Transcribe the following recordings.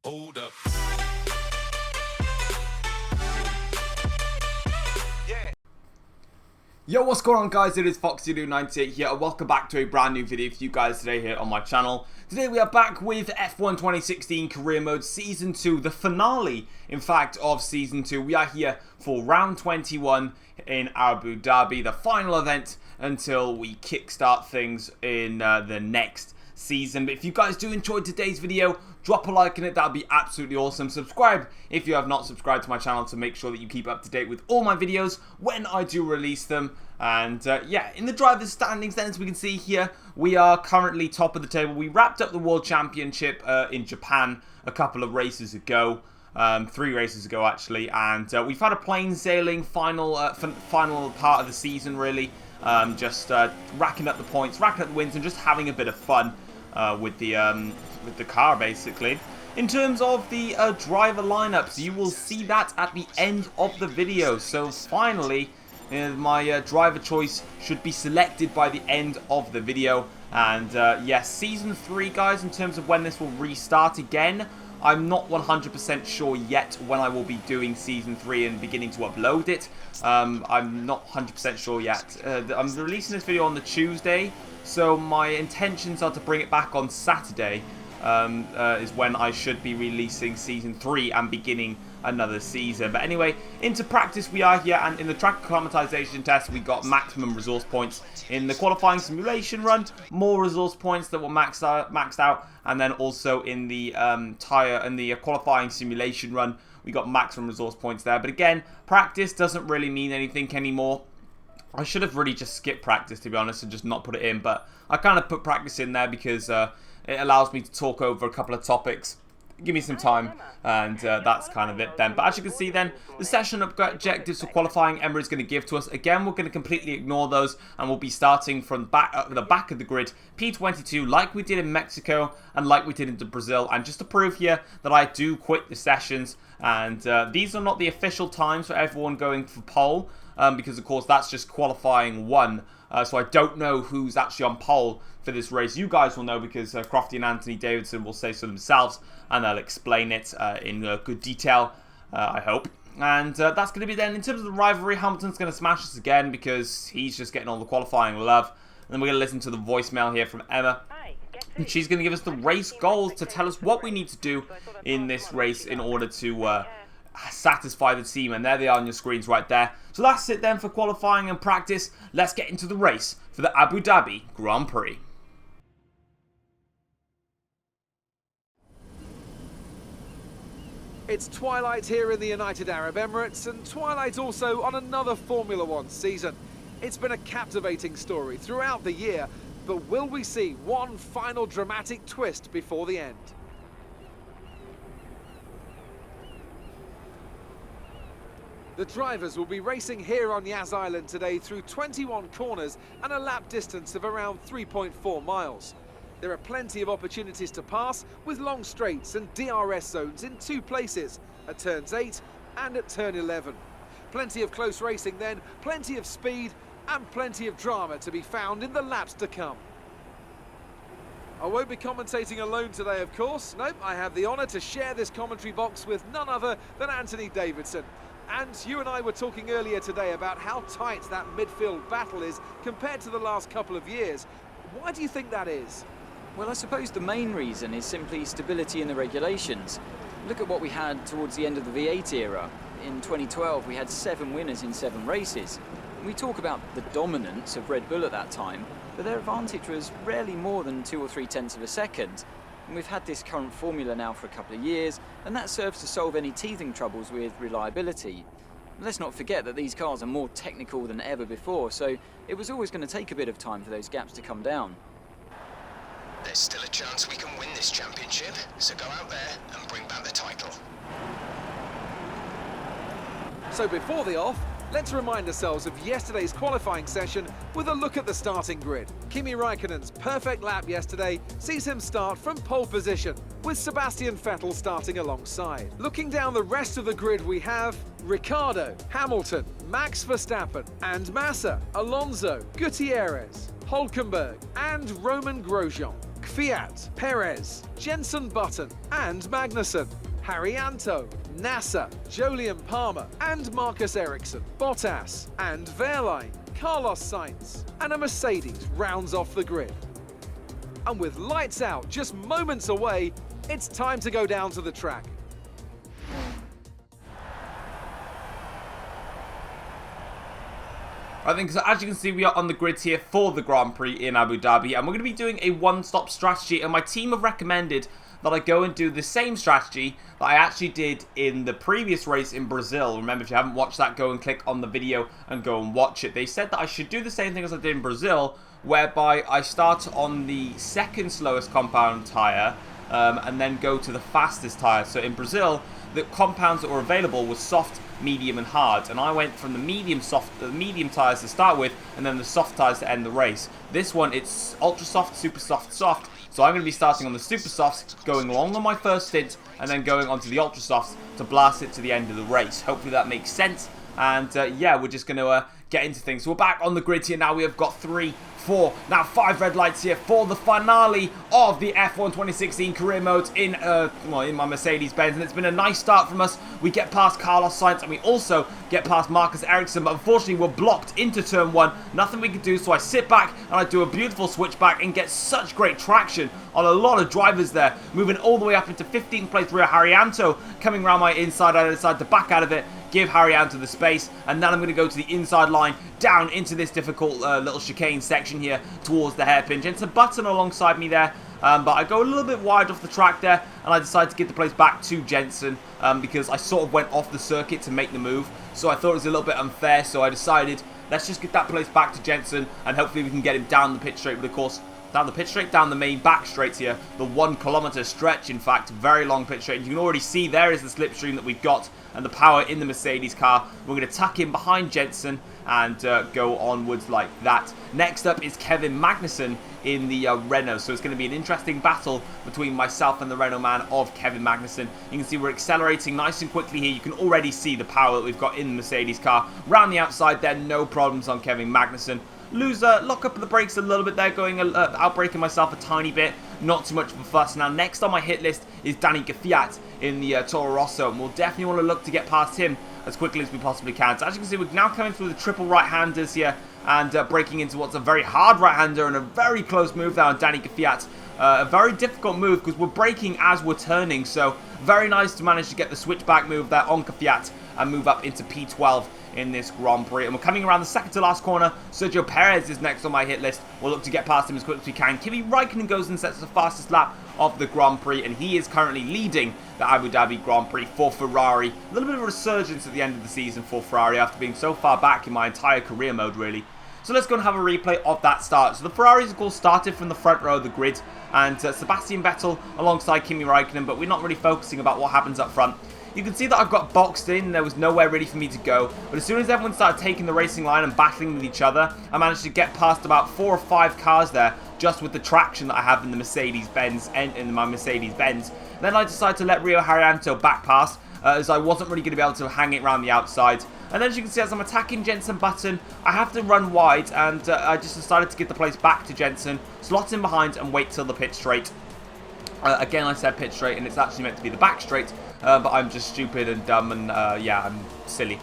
Hold up. Yo, what's going on, guys? It is FoxyLou98 here, and welcome back to a brand new video for you guys today here on my channel. Today we are back with F1 2016 Career Mode Season 2, the finale, in fact, of Season 2. We are here for round 21 in Abu Dhabi, the final event until we kickstart things in the next season. But if you guys do enjoy today's video, drop a like on it, that would be absolutely awesome. Subscribe if you have not subscribed to my channel to make sure that you keep up to date with all my videos when I do release them. And yeah, in the drivers standings then, as we can see here, we are currently top of the table. We wrapped up the World Championship in Japan a couple of races ago. 3 races ago actually, and we've had a plain sailing final part of the season really. Just racking up the points, racking up the wins, and just having a bit of fun with the car basically. In terms of the driver lineups, you will see that at the end of the video. So finally, my driver choice should be selected by the end of the video. And yes, Season 3, guys, in terms of when this will restart again, I'm not 100% sure yet when I will be doing Season 3 and beginning to upload it. I'm not 100% sure yet. I'm releasing this video on the Tuesday, so my intentions are to bring it back on Saturday, is when I should be releasing Season 3 and beginning another season. But anyway, into practice we are here, and in the track acclimatization test we got maximum resource points. In the qualifying simulation run, more resource points that were maxed out, and then also in the qualifying simulation run we got maximum resource points there. But again, practice doesn't really mean anything anymore. I should have really just skipped practice, to be honest, and just not put it in, but I kind of put practice in there because it allows me to talk over a couple of topics, give me some time, and that's kind of it then. But as you can see then, the session objectives for qualifying Emma is going to give to us. Again, we're going to completely ignore those, and we'll be starting from the back of the grid, P22, like we did in Mexico and like we did in Brazil. And just to prove here that I do quit the sessions, and these are not the official times for everyone going for pole, because of course that's just qualifying 1. So I don't know who's actually on pole for this race. You guys will know because Crofty and Anthony Davidson will say so themselves, and they'll explain it in good detail, I hope. And that's going to be then. In terms of the rivalry, Hamilton's going to smash us again because he's just getting all the qualifying love. And then we're going to listen to the voicemail here from Emma. And she's going to give us the race goals to tell us what we need to do in this race in order to satisfy the team, and there they are on your screens right there. So that's it then for qualifying and practice. Let's get into the race for the Abu Dhabi Grand Prix. It's twilight here in the United Arab Emirates, and twilight also on another Formula One season. It's been a captivating story throughout the year, but will we see one final dramatic twist before the end? The drivers will be racing here on Yas Island today through 21 corners and a lap distance of around 3.4 miles. There are plenty of opportunities to pass, with long straights and DRS zones in 2 places, at turns 8 and at turn 11. Plenty of close racing then, plenty of speed and plenty of drama to be found in the laps to come. I won't be commentating alone today, of course. Nope, I have the honour to share this commentary box with none other than Anthony Davidson. And you and I were talking earlier today about how tight that midfield battle is compared to the last couple of years. Why do you think that is? Well, I suppose the main reason is simply stability in the regulations. Look at what we had towards the end of the V8 era. In 2012, we had 7 winners in 7 races. We talk about the dominance of Red Bull at that time, but their advantage was rarely more than 2 or 3 tenths of a second. And we've had this current formula now for a couple of years, and that serves to solve any teething troubles with reliability. Let's not forget that these cars are more technical than ever before, so it was always going to take a bit of time for those gaps to come down. There's still a chance we can win this championship, so go out there and bring back the title. So before the off, let's remind ourselves of yesterday's qualifying session with a look at the starting grid. Kimi Raikkonen's perfect lap yesterday sees him start from pole position, with Sebastian Vettel starting alongside. Looking down the rest of the grid, we have Ricciardo, Hamilton, Max Verstappen and Massa, Alonso, Gutierrez, Hülkenberg and Roman Grosjean. Kvyat, Perez, Jenson Button and Magnussen, Haryanto, Nasser, Jolyon Palmer and Marcus Ericsson, Bottas and Wehrlein, Carlos Sainz, and a Mercedes rounds off the grid. And with lights out just moments away, it's time to go down to the track. I think so. As you can see, we are on the grid here for the Grand Prix in Abu Dhabi, and we're going to be doing a one-stop strategy, and my team have recommended that I go and do the same strategy that I actually did in the previous race in Brazil. Remember, if you haven't watched that, go and click on the video and go and watch it. They said that I should do the same thing as I did in Brazil, whereby I start on the second slowest compound tyre and then go to the fastest tyre. So in Brazil, the compounds that were available were soft, medium and hard, and I went from the medium tyres to start with and then the soft tyres to end the race. This one, it's ultra soft, super soft, soft, so I'm going to be starting on the super softs, going long on my first stint and then going onto the ultra softs to blast it to the end of the race. Hopefully that makes sense, and yeah, we're just going to get into things. So we're back on the grid here now. We have got 3, 4, now 5 red lights here for the finale of the F1 2016 career mode in my Mercedes-Benz, and it's been a nice start from us. We get past Carlos Sainz and we also get past Marcus Ericsson, but unfortunately we're blocked into turn 1. Nothing we can do, so I sit back and I do a beautiful switchback and get such great traction on a lot of drivers there, moving all the way up into 15th place rear Haryanto, coming around my inside. I decide to back out of it, give Haryanto the space, and then I'm going to go to the inside line down into this difficult little chicane section here towards the hairpin. Jenson Button alongside me there, but I go a little bit wide off the track there, and I decide to give the place back to Jenson because I sort of went off the circuit to make the move, so I thought it was a little bit unfair, so I decided let's just get that place back to Jenson, and hopefully we can get him down the pit straight. But of course, down the pit straight, down the main back straight here, the 1 kilometer stretch, in fact, very long pit straight. You can already see there is the slipstream that we've got and the power in the Mercedes car. We're going to tuck in behind Jenson and go onwards like that. Next up is Kevin Magnussen in the Renault, so it's going to be an interesting battle between myself and the Renault man of Kevin Magnussen. You can see we're accelerating nice and quickly here. You can already see the power that we've got in the Mercedes car. Round the outside there, no problems on Kevin Magnussen. Lock up the brakes a little bit there, going outbraking myself a tiny bit, not too much of a fuss. Now next on my hit list is Danny Kvyat in the Toro Rosso, and we'll definitely want to look to get past him as quickly as we possibly can. So as you can see, we're now coming through the triple right-handers here and breaking into what's a very hard right-hander and a very close move there on Danny Kvyat. A very difficult move because we're braking as we're turning, so very nice to manage to get the switchback move there on Kvyat and move up into P12 in this Grand Prix. And we're coming around the second to last corner. Sergio Perez is next on my hit list. We'll look to get past him as quick as we can. Kimi Raikkonen goes and sets the fastest lap of the Grand Prix, and he is currently leading the Abu Dhabi Grand Prix for Ferrari. A little bit of a resurgence at the end of the season for Ferrari after being so far back in my entire career mode, really. So let's go and have a replay of that start. So the Ferraris, of course, started from the front row of the grid, and Sebastian Vettel alongside Kimi Raikkonen, but we're not really focusing about what happens up front. You can see that I've got boxed in, there was nowhere really for me to go, but as soon as everyone started taking the racing line and battling with each other, I managed to get past about 4 or 5 cars there, just with the traction that I have in the Mercedes-Benz, and in my Mercedes-Benz. Then I decided to let Rio Haryanto back past, as I wasn't really going to be able to hang it around the outside. And then as you can see, as I'm attacking Jenson Button, I have to run wide, and I just decided to get the place back to Jenson, slot in behind and wait till the pit straight. Again, I said pit straight, and it's actually meant to be the back straight, but I'm just stupid and dumb, and yeah, I'm silly.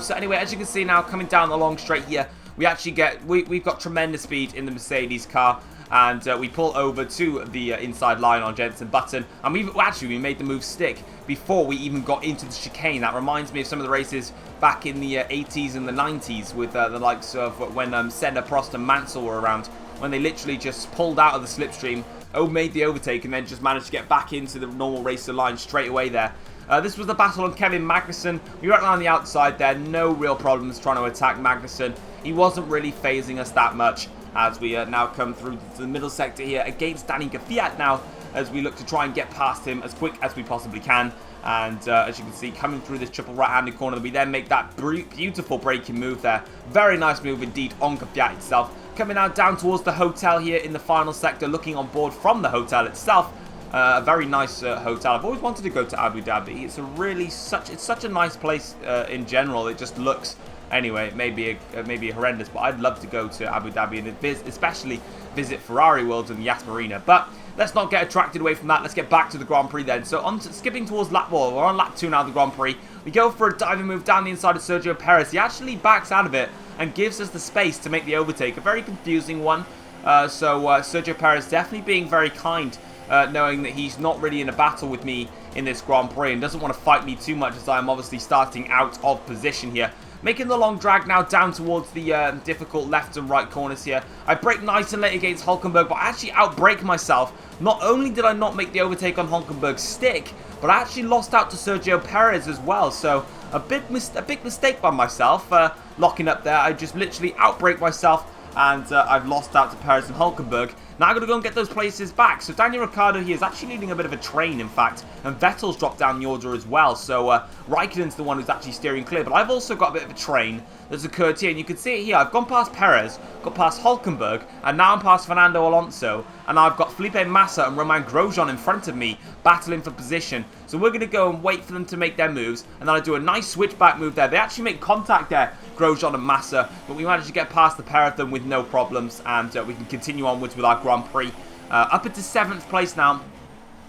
So anyway, as you can see now, coming down the long straight here, we actually get, we've got tremendous speed in the Mercedes car, and we pull over to the inside line on Jenson Button, and we made the move stick before we even got into the chicane. That reminds me of some of the races back in the 80s and the 90s with the likes of when Senna, Prost and Mansell were around, when they literally just pulled out of the slipstream, made the overtake, and then just managed to get back into the normal racer line straight away there. This was the battle on Kevin Magnussen. We were on the outside there, no real problems trying to attack Magnussen. He wasn't really phasing us that much as we now come through to the middle sector here against Danny Kvyat now, as we look to try and get past him as quick as we possibly can. And as you can see, coming through this triple right-handed corner, we then make that beautiful braking move there. Very nice move indeed on Kvyat itself. Coming now down towards the hotel here in the final sector, looking on board from the hotel itself. A very nice hotel. I've always wanted to go to Abu Dhabi. It's a really it's such a nice place in general. It just looks, anyway, maybe horrendous, but I'd love to go to Abu Dhabi and especially visit Ferrari World and Yas Marina. But let's not get attracted away from that. Let's get back to the Grand Prix then. So skipping towards lap 1, we're on lap 2 now of the Grand Prix. We go for a diving move down the inside of Sergio Perez. He actually backs out of it and gives us the space to make the overtake. A very confusing one. Sergio Perez definitely being very kind, knowing that he's not really in a battle with me in this Grand Prix and doesn't want to fight me too much as I'm obviously starting out of position here. Making the long drag now down towards the difficult left and right corners here. I brake nice and late against Hulkenberg, but I actually outbrake myself. Not only did I not make the overtake on Hulkenberg's stick, but I actually lost out to Sergio Perez as well. So a big mistake by myself, locking up there. I just literally outbrake myself, and I've lost out to Perez and Hulkenberg. Now I've got to go and get those places back. So Daniel Ricciardo here is actually leading a bit of a train, in fact. And Vettel's dropped down the order as well. So Raikkonen's the one who's actually steering clear. But I've also got a bit of a train that's occurred here. And you can see it here. I've gone past Perez, got past Hulkenberg, and now I'm past Fernando Alonso. And I've got Felipe Massa and Romain Grosjean in front of me, battling for position. So we're going to go and wait for them to make their moves. And then I do a nice switchback move there. They actually make contact there, Grosjean and Massa. But we managed to get past the pair of them with no problems. And we can continue onwards with our Grand Prix. Up into 7th place now.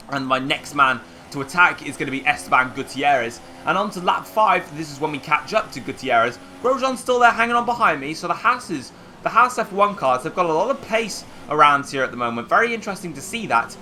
And my next man to attack is going to be Esteban Gutierrez. And on to lap 5. This is when we catch up to Gutierrez. Grosjean's still there hanging on behind me. So the Haas F1 cars, they've got a lot of pace around here at the moment. Very interesting to see that,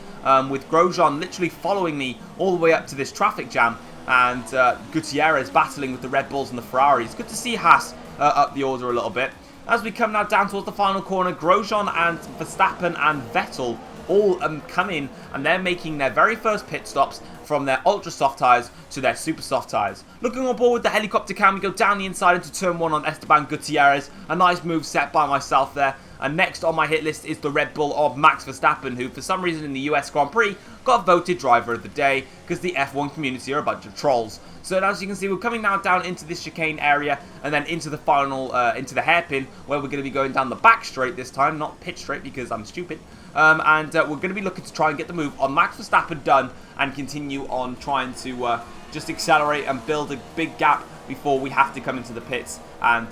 with Grosjean literally following me all the way up to this traffic jam, and Gutierrez battling with the Red Bulls and the Ferraris. Good to see Haas up the order a little bit. As we come now down towards the final corner, Grosjean and Verstappen and Vettel all come in, and they're making their very first pit stops from their ultra soft tyres to their super soft tyres. Looking on board with the helicopter cam, we go down the inside into turn 1 on Esteban Gutierrez. A nice move set by myself there. And next on my hit list is the Red Bull of Max Verstappen, who for some reason in the US Grand Prix got voted driver of the day because the F1 community are a bunch of trolls. So as you can see, we're coming now down into this chicane area and then into the final, into the hairpin, where we're going to be going down the back straight this time, not pit straight because I'm stupid. We're going to be looking to try and get the move on Max Verstappen done and continue on trying to just accelerate and build a big gap before we have to come into the pits, and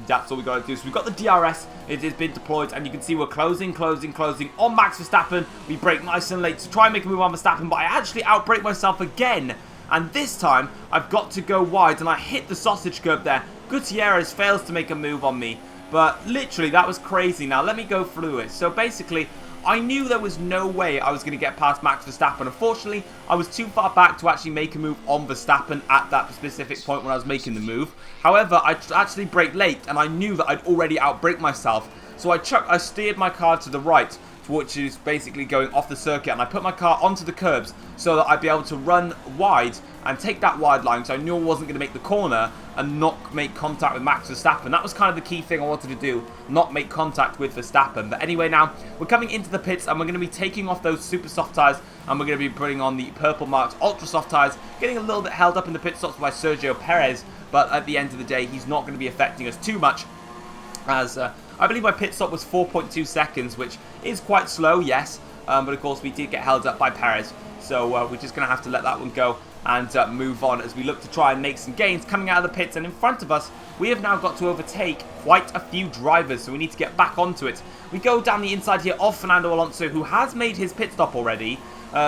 that's all we got to do. So we've got the DRS, it has been deployed, and you can see we're closing on Max Verstappen. We brake nice and late to try and make a move on Verstappen, but I actually outbrake myself again, and this time I've got to go wide, and I hit the sausage curb there. Gutierrez fails to make a move on me, but literally that was crazy. Now let me go through it. So basically, I knew there was no way I was going to get past Max Verstappen. Unfortunately, I was too far back to actually make a move on Verstappen at that specific point when I was making the move. However, I actually braked late, and I knew that I'd already outbraked myself. So I steered my car to the right, which is basically going off the circuit, and I put my car onto the curbs so that I'd be able to run wide and take that wide line, so I knew I wasn't going to make the corner and not make contact with Max Verstappen. That was kind of the key thing I wanted to do, not make contact with Verstappen. But anyway, now we're coming into the pits, and we're going to be taking off those super soft tyres, and we're going to be putting on the purple marked ultra soft tyres, getting a little bit held up in the pit stops by Sergio Perez, but at the end of the day, he's not going to be affecting us too much, as I believe my pit stop was 4.2 seconds, which is quite slow, yes, but of course we did get held up by Perez, so we're just going to have to let that one go and move on as we look to try and make some gains coming out of the pits. And in front of us, we have now got to overtake quite a few drivers, so we need to get back onto it. We go down the inside here of Fernando Alonso, who has made his pit stop already,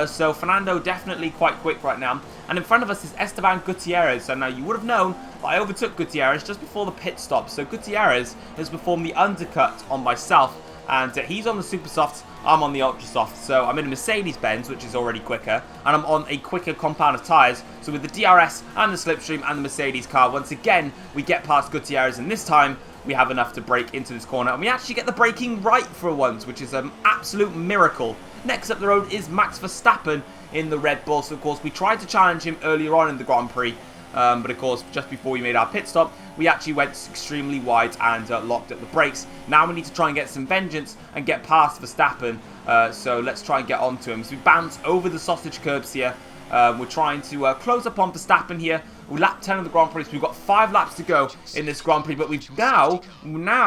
so Fernando definitely quite quick right now. And in front of us is Esteban Gutierrez, so now you would have known that I overtook Gutierrez just before the pit stop. So Gutierrez has performed the undercut on myself, and he's on the super softs, I'm on the ultra soft. So I'm in a Mercedes-Benz, which is already quicker, and I'm on a quicker compound of tyres. So with the DRS and the slipstream and the Mercedes car, once again we get past Gutierrez, and this time we have enough to brake into this corner, and we actually get the braking right for once, which is an absolute miracle. Next up the road is Max Verstappen in the Red Bull. So of course we tried to challenge him earlier on in the Grand Prix, but of course just before we made our pit stop, we actually went extremely wide and locked up the brakes. Now we need to try and get some vengeance and get past Verstappen, so let's try and get onto him. So we bounce over the sausage curbs here. We're trying to close up on Verstappen here. We're lap 10 of the Grand Prix, so we've got 5 laps to go in this Grand Prix, but we've now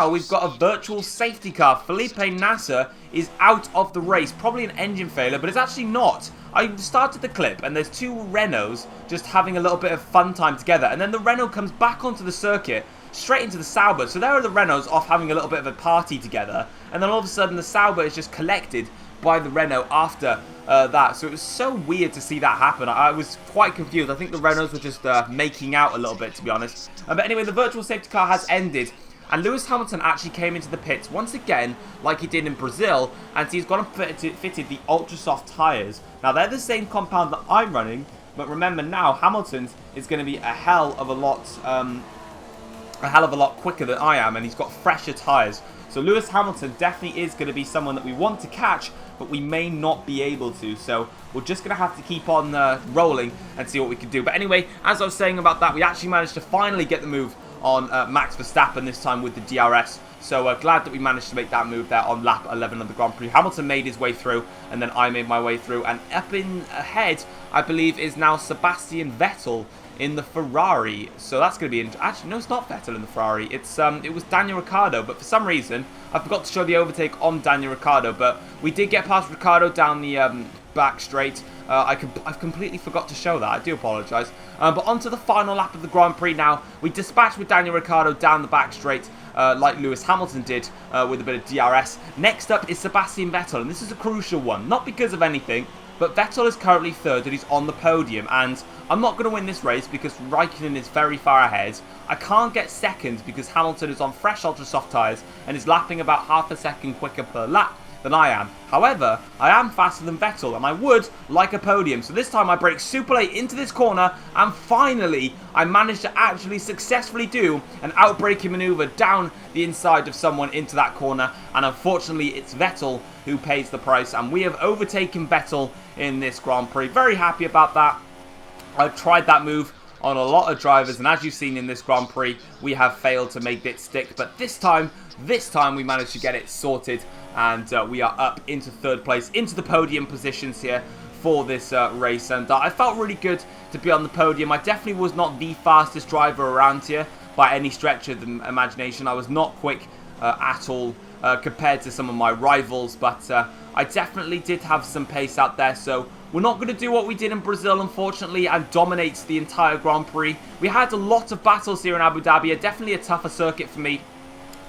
we've got a virtual safety car. Felipe Nasser is out of the race, probably an engine failure, but it's actually not. I started the clip, and there's 2 Renaults just having a little bit of fun time together, and then the Renault comes back onto the circuit, straight into the Sauber. So there are the Renaults off having a little bit of a party together, and then all of a sudden the Sauber is just collected by the Renault after that. So it was so weird to see that happen. I was quite confused. I think the Renaults were just making out a little bit, to be honest. But anyway, the virtual safety car has ended. And Lewis Hamilton actually came into the pits once again, like he did in Brazil, and he's gone and fitted the ultra soft tyres. Now, they're the same compound that I'm running, but remember now, Hamilton's is going to be a hell of a lot quicker than I am, and he's got fresher tyres. So Lewis Hamilton definitely is going to be someone that we want to catch, but we may not be able to. So we're just going to have to keep on rolling and see what we can do. But anyway, as I was saying about that, we actually managed to finally get the move on Max Verstappen this time with the DRS. So glad that we managed to make that move there on lap 11 of the Grand Prix. Hamilton made his way through, and then I made my way through. And up in ahead, I believe, is now Sebastian Vettel in the Ferrari. So that's going to be actually, no, it's not Vettel in the Ferrari. It was Daniel Ricciardo, but for some reason I forgot to show the overtake on Daniel Ricciardo. But we did get past Ricciardo down the back straight. I've completely forgot to show that. I do apologise. But onto the final lap of the Grand Prix now. We dispatched with Daniel Ricciardo down the back straight, like Lewis Hamilton did with a bit of DRS. Next up is Sebastian Vettel, and this is a crucial one. Not because of anything, but Vettel is currently third and he's on the podium. And I'm not going to win this race because Raikkonen is very far ahead. I can't get second because Hamilton is on fresh ultra soft tyres and is lapping about half a second quicker per lap than I am. However, I am faster than Vettel and I would like a podium. So this time I brake super late into this corner and finally I managed to actually successfully do an outbraking maneuver down the inside of someone into that corner, and unfortunately it's Vettel who pays the price, and we have overtaken Vettel in this Grand Prix. Very happy about that. I've tried that move on a lot of drivers, and as you've seen in this Grand Prix, we have failed to make it stick. But this time we managed to get it sorted, and we are up into third place, into the podium positions here for this race. And I felt really good to be on the podium. I definitely was not the fastest driver around here by any stretch of the imagination. I was not quick at all compared to some of my rivals, but I definitely did have some pace out there. So we're not going to do what we did in Brazil, unfortunately, and dominate the entire Grand Prix. We had a lot of battles here in Abu Dhabi, definitely a tougher circuit for me.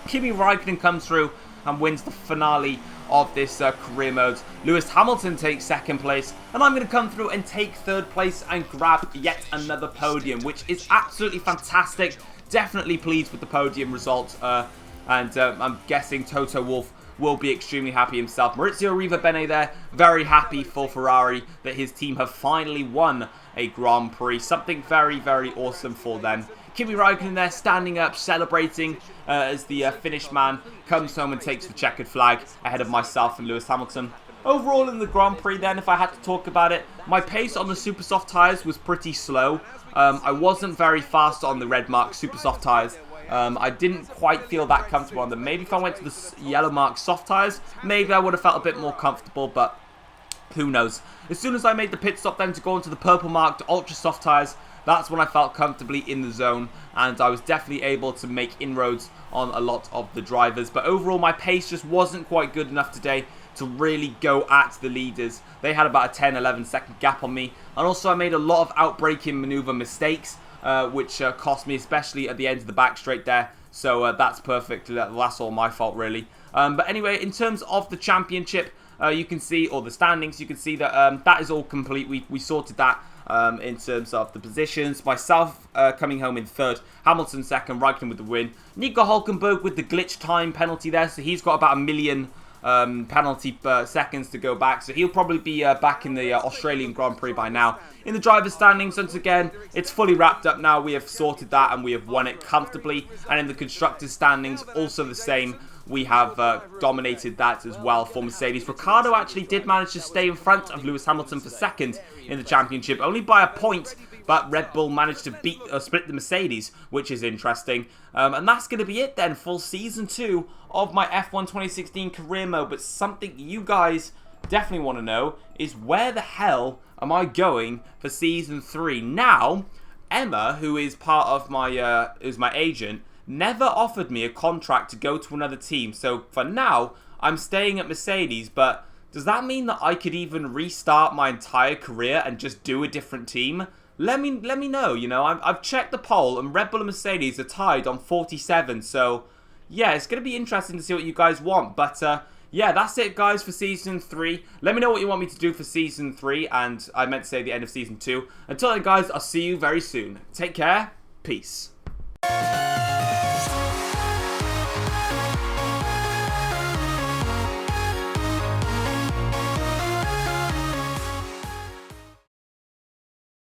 Kimi Raikkonen comes through and wins the finale of this career mode. Lewis Hamilton takes second place, and I'm going to come through and take third place and grab yet another podium, which is absolutely fantastic. Definitely pleased with the podium result, and I'm guessing Toto Wolff will be extremely happy himself. Maurizio Arriva-Bene there, very happy for Ferrari that his team have finally won a Grand Prix. Something very, very awesome for them. Kimi Raikkonen there standing up, celebrating as the Finnish man comes home and takes the checkered flag ahead of myself and Lewis Hamilton. Overall in the Grand Prix then, if I had to talk about it, my pace on the super soft tyres was pretty slow. I wasn't very fast on the red mark super soft tyres. I didn't quite feel that comfortable on them. Maybe if I went to the yellow mark soft tyres, maybe I would have felt a bit more comfortable, but who knows. As soon as I made the pit stop then to go into the purple marked ultra soft tyres, that's when I felt comfortably in the zone, and I was definitely able to make inroads on a lot of the drivers. But overall, my pace just wasn't quite good enough today to really go at the leaders. They had about a 10-11 second gap on me, and also I made a lot of outbraking maneuver mistakes, which cost me, especially at the end of the back straight there. So that's perfect. That's all my fault, really. But anyway, in terms of the championship, you can see, or the standings, you can see that that is all complete. We sorted that in terms of the positions. Myself coming home in third, Hamilton second, Raikkonen with the win. Nico Hulkenberg with the glitch time penalty there, so he's got about 1 million penalty seconds to go back, so he'll probably be back in the Australian Grand Prix by now. In the driver's standings, once again, it's fully wrapped up now. We have sorted that and we have won it comfortably. And in the constructors standings, also the same. We have dominated that as well for Mercedes. Ricciardo actually did manage to stay in front of Lewis Hamilton for second in the championship, only by a point, but Red Bull managed to split the Mercedes, which is interesting. And that's going to be it then for Season 2 of my F1 2016 career mode. But something you guys definitely want to know is, where the hell am I going for Season 3? Now, Emma, who is part of my, who's my agent, never offered me a contract to go to another team. So for now, I'm staying at Mercedes, but does that mean that I could even restart my entire career and just do a different team? Let me know. You know, I've checked the poll, and Red Bull and Mercedes are tied on 47. So yeah, it's going to be interesting to see what you guys want. But yeah, that's it, guys, for Season 3. Let me know what you want me to do for Season 3, and I meant to say the end of Season 2. Until then, guys, I'll see you very soon. Take care. Peace.